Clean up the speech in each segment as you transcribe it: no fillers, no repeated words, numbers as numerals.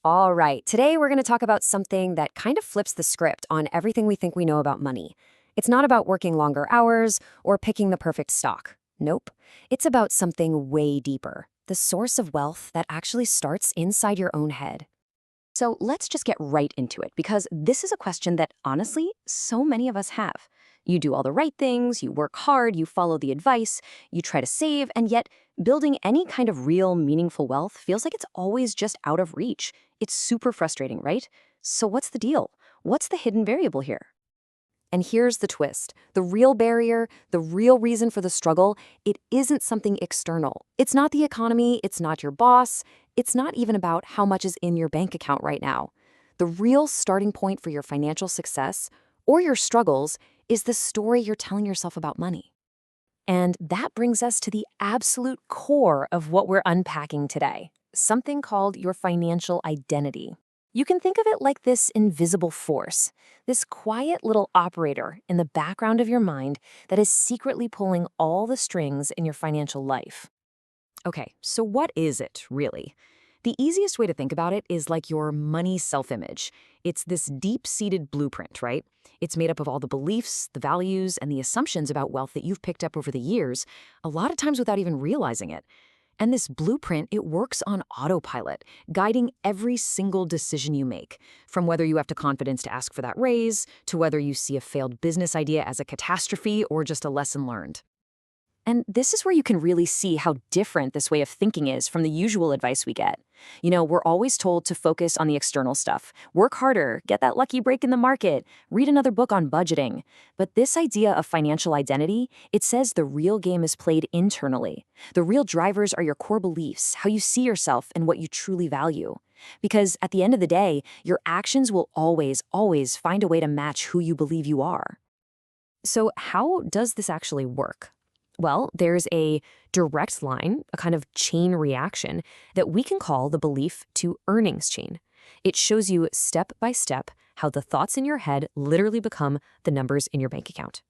All right, today we're going to talk about something that kind of flips the script on everything we think we know about money. It's not about working longer hours or picking the perfect stock. Nope. It's about something way deeper, the source of wealth that actually starts inside your own head. So let's just get right into it, because this is a question that, honestly, so many of us have. You do all the right things, you work hard, you follow the advice, you try to save, and yet building any kind of real, meaningful wealth feels like it's always just out of reach. It's super frustrating, right? So what's the deal? What's the hidden variable here? And here's the twist. The real barrier, the real reason for the struggle, it isn't something external. It's not the economy, it's not your boss, it's not even about how much is in your bank account right now. The real starting point for your financial success or your struggles is the story you're telling yourself about money. And that brings us to the absolute core of what we're unpacking today, something called your financial identity. You can think of it like this invisible force, this quiet little operator in the background of your mind that is secretly pulling all the strings in your financial life. Okay, so what is it, really? The easiest way to think about it is like your money self-image. It's this deep-seated blueprint, right? It's made up of all the beliefs, the values, and the assumptions about wealth that you've picked up over the years, a lot of times without even realizing it. And this blueprint, it works on autopilot, guiding every single decision you make, from whether you have the confidence to ask for that raise, to whether you see a failed business idea as a catastrophe or just a lesson learned. And this is where you can really see how different this way of thinking is from the usual advice we get. We're always told to focus on the external stuff. Work harder, get that lucky break in the market, read another book on budgeting. But this idea of financial identity, it says the real game is played internally. The real drivers are your core beliefs, how you see yourself, and what you truly value. Because at the end of the day, your actions will always, always find a way to match who you believe you are. So how does this actually work? Well, there's a direct line, a kind of chain reaction that we can call the belief to earnings chain. It shows you step by step how the thoughts in your head literally become the numbers in your bank account.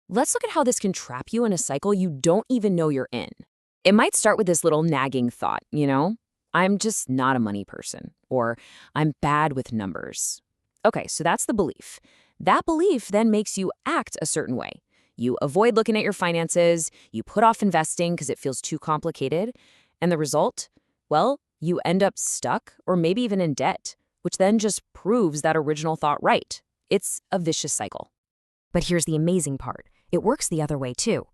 Let's look at how this can trap you in a cycle you don't even know you're in. It might start with this little nagging thought, I'm just not a money person, or I'm bad with numbers. Okay, so that's the belief. That belief then makes you act a certain way. You avoid looking at your finances, you put off investing because it feels too complicated, and the result? Well, you end up stuck or maybe even in debt, which then just proves that original thought right. It's a vicious cycle. But here's the amazing part. It works the other way too.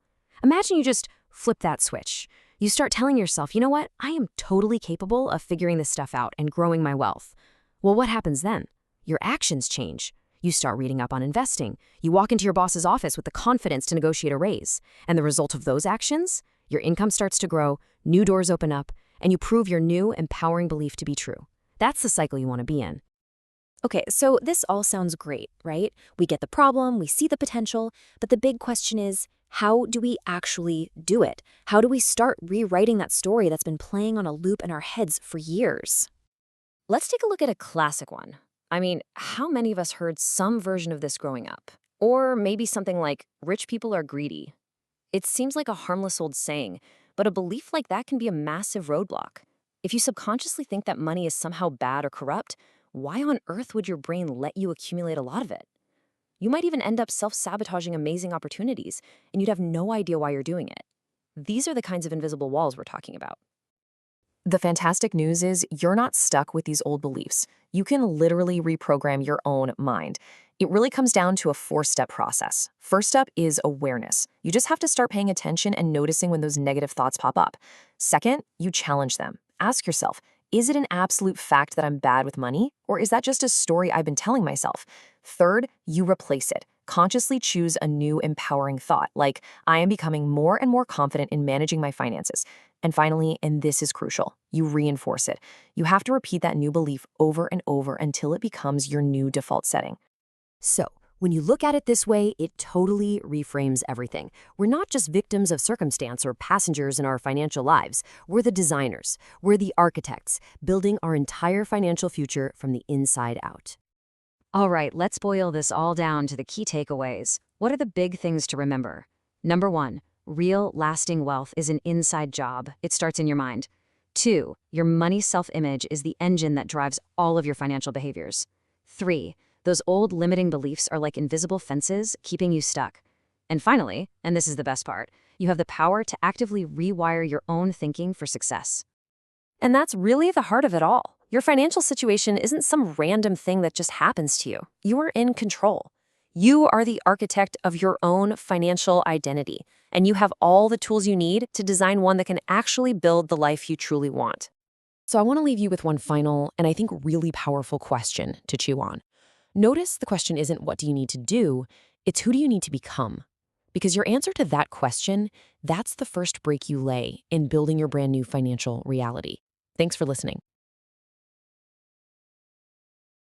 Imagine you just flip that switch. You start telling yourself, you know what? I am totally capable of figuring this stuff out and growing my wealth. Well, what happens then? Your actions change. You start reading up on investing. You walk into your boss's office with the confidence to negotiate a raise. And the result of those actions? Your income starts to grow, new doors open up, and you prove your new, empowering belief to be true. That's the cycle you want to be in. Okay, so this all sounds great, right? We get the problem, we see the potential, but the big question is, how do we actually do it? How do we start rewriting that story that's been playing on a loop in our heads for years? Let's take a look at a classic one. How many of us heard some version of this growing up? Or maybe something like, rich people are greedy. It seems like a harmless old saying, but a belief like that can be a massive roadblock. If you subconsciously think that money is somehow bad or corrupt, why on earth would your brain let you accumulate a lot of it? You might even end up self-sabotaging amazing opportunities, and you'd have no idea why you're doing it. These are the kinds of invisible walls we're talking about. The fantastic news is you're not stuck with these old beliefs. You can literally reprogram your own mind. It really comes down to a 4-step process. First up is awareness. You just have to start paying attention and noticing when those negative thoughts pop up. Second, you challenge them. Ask yourself, is it an absolute fact that I'm bad with money? Or is that just a story I've been telling myself? Third, you replace it. Consciously choose a new empowering thought, like, I am becoming more and more confident in managing my finances. And finally, and this is crucial, you reinforce it. You have to repeat that new belief over and over until it becomes your new default setting. So, when you look at it this way, it totally reframes everything. We're not just victims of circumstance or passengers in our financial lives. We're the designers. We're the architects, building our entire financial future from the inside out. All right, let's boil this all down to the key takeaways. What are the big things to remember? Number 1, real lasting wealth is an inside job. It starts in your mind. 2. Your money self-image is the engine that drives all of your financial behaviors. 3. Those old limiting beliefs are like invisible fences keeping you stuck. And finally, and this is the best part, you have the power to actively rewire your own thinking for success. And that's really the heart of it all. Your financial situation isn't some random thing that just happens to you. You are in control. You are the architect of your own financial identity, and you have all the tools you need to design one that can actually build the life you truly want. So I want to leave you with one final, and I think really powerful question to chew on. Notice the question isn't what do you need to do, it's who do you need to become? Because your answer to that question, that's the first break you lay in building your brand new financial reality. Thanks for listening.